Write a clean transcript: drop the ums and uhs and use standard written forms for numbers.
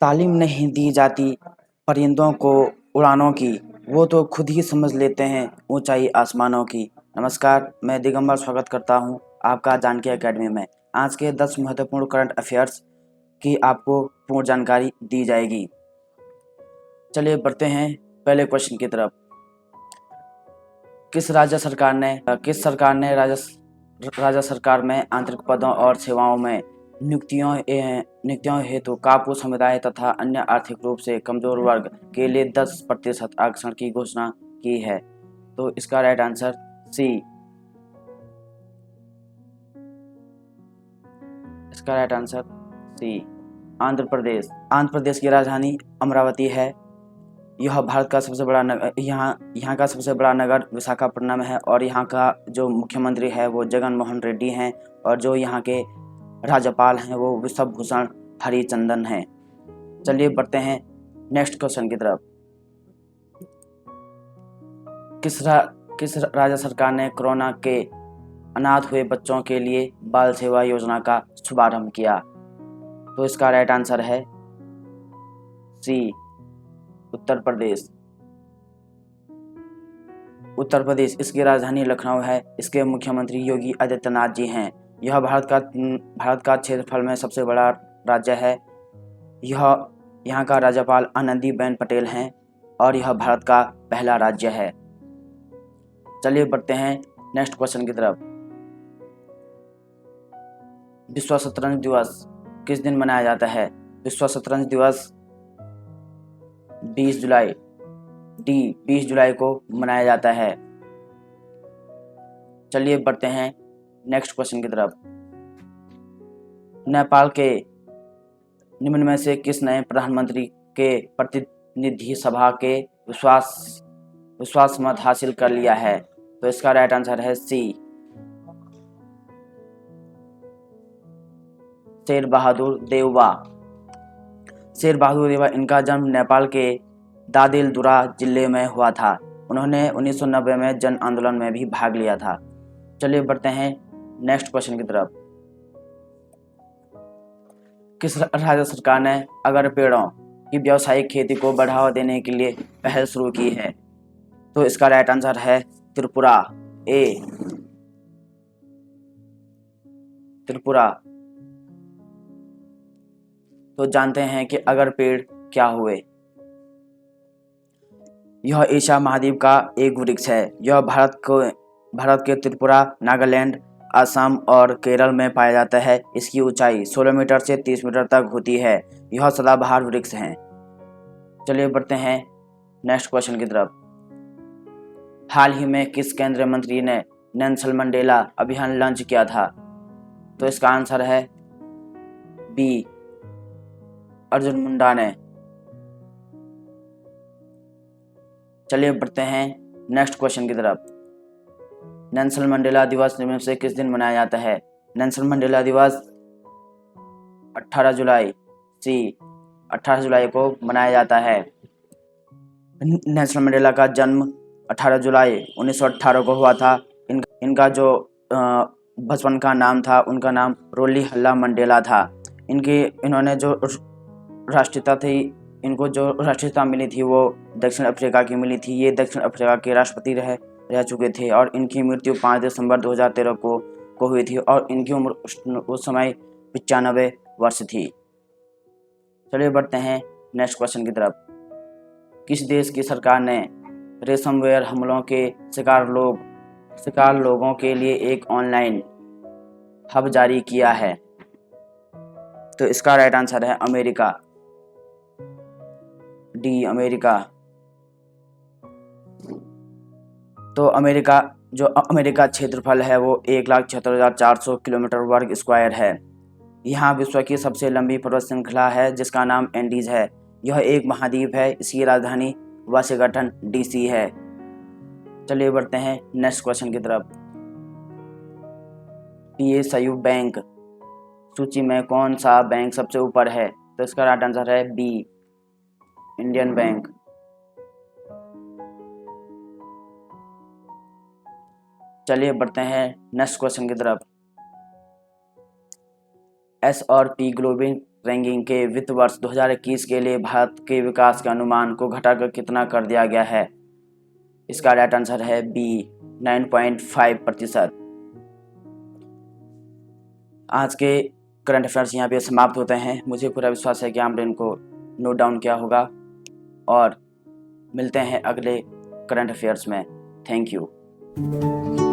तालीम नहीं दी जाती परिंदों को उड़ानों की, वो तो खुद ही समझ लेते हैं ऊंचाई आसमानों की। नमस्कार, मैं दिगंबर स्वागत करता हूं आपका जानकी एकेडमी में। आज के 10 महत्वपूर्ण करंट अफेयर्स की आपको पूर्ण जानकारी दी जाएगी। चलिए बढ़ते हैं पहले क्वेश्चन की तरफ। किस सरकार ने राज्य सरकार में आंतरिक पदों और सेवाओं में नियुक्तियों हेतु कापू समुदाय तथा अन्य आर्थिक रूप से कमजोर वर्ग के लिए 10% आरक्षण की घोषणा की है? तो इसका राइट आंसर सी। इसका right answer C, Andhra Pradesh की राजधानी अमरावती है। यह भारत का सबसे बड़ा नगर यहाँ का सबसे बड़ा नगर विशाखापट्टनम है और यहाँ का जो मुख्यमंत्री है वो जगन मोहन रेड्डी हैं और जो यहाँ के राज्यपाल हैं वो विश्वभूषण हरिचंदन हैं। चलिए बढ़ते हैं नेक्स्ट क्वेश्चन की तरफ। किस राज्य सरकार ने कोरोना के अनाथ हुए बच्चों के लिए बाल सेवा योजना का शुभारंभ किया? तो इसका राइट आंसर है सी, उत्तर प्रदेश। इसकी राजधानी लखनऊ है। इसके मुख्यमंत्री योगी आदित्यनाथ जी हैं। यह भारत का क्षेत्रफल में सबसे बड़ा राज्य है। यहाँ का राज्यपाल आनंदीबेन पटेल हैं और यह भारत का पहला राज्य है। चलिए बढ़ते हैं नेक्स्ट क्वेश्चन की तरफ। विश्व शतरंज दिवस किस दिन मनाया जाता है? विश्व शतरंज दिवस 20 जुलाई को मनाया जाता है। चलिए बढ़ते हैं नेक्स्ट क्वेश्चन की तरफ। नेपाल के निम्न में से किस नए प्रधानमंत्री के प्रतिनिधि सभा के विश्वास मत हासिल कर लिया है? तो इसका राइट आंसर है सी, शेर बहादुर देउबा। इनका जन्म नेपाल के दादेलधुरा जिले में हुआ था। उन्होंने 1990 में जन आंदोलन में भी भाग लिया था। चलिए बढ़ते हैं नेक्स्ट क्वेश्चन की तरफ। किस राज्य सरकार ने अगर पेड़ों की व्यावसायिक खेती को बढ़ावा देने के लिए पहल शुरू की है? तो इसका राइट आंसर है त्रिपुरा, ए, त्रिपुरा। तो जानते हैं कि अगर पेड़ क्या हुए। यह एशिया महाद्वीप का एक वृक्ष है। यह भारत के त्रिपुरा, नागालैंड, असम और केरल में पाया जाता है। इसकी ऊंचाई 16 मीटर से 30 मीटर तक होती है। यह सदाबहार वृक्ष है। चलिए बढ़ते हैं नेक्स्ट क्वेश्चन की तरफ। हाल ही में किस केंद्रीय मंत्री ने नेल्सन मंडेला अभियान लॉन्च किया था? तो इसका आंसर है बी, अर्जुन मुंडा ने। चलिए बढ़ते हैं नेक्स्ट क्वेश्चन की तरफ। नेल्सन मंडेला दिवस निम्न से किस दिन मनाया जाता है? नेल्सन मंडेला दिवस 18 जुलाई, सी, 18 जुलाई को मनाया जाता है। नेल्सन मंडेला का जन्म 18 जुलाई 1918 को हुआ था। इनका जो बचपन का नाम था उनका नाम रोली हल्ला मंडेला था। इन्होंने जो राष्ट्रीयता थी, इनको जो राष्ट्रीयता मिली थी वो दक्षिण अफ्रीका की मिली थी। ये दक्षिण अफ्रीका के राष्ट्रपति रह चुके थे और इनकी मृत्यु 5 दिसंबर 2013 को हुई थी और इनकी उम्र उस समय 95 वर्ष थी। चलिए बढ़ते हैं नेक्स्ट क्वेश्चन की तरफ। किस देश की सरकार ने रेसमवेयर हमलों के शिकार लोगों के लिए एक ऑनलाइन हब जारी किया है? तो इसका राइट आंसर है अमेरिका, डी, अमेरिका। तो अमेरिका क्षेत्रफल है वो 1,76,400 किलोमीटर वर्ग स्क्वायर है। यहाँ विश्व की सबसे लंबी पर्वत श्रृंखला है जिसका नाम एंडीज है। यह एक महाद्वीप है। इसकी राजधानी वाशिंगटन डीसी है। चलिए बढ़ते हैं नेक्स्ट क्वेश्चन की तरफ। पीएसयू बैंक सूची में कौन सा बैंक सबसे ऊपर है? तो इसका राइट आंसर है बी, इंडियन बैंक। चलिए बढ़ते हैं नेक्स्ट क्वेश्चन की तरफ। S&P रैंकिंग के वित्त वर्ष 2021 के लिए भारत के विकास के अनुमान को घटाकर कितना कर दिया गया है? इसका राइट आंसर है बी 9.5%। आज के करंट अफेयर्स यहाँ पे समाप्त होते हैं। मुझे पूरा विश्वास है कि आपने इनको नोट डाउन किया होगा और मिलते हैं अगले करंट अफेयर्स में। Thank you.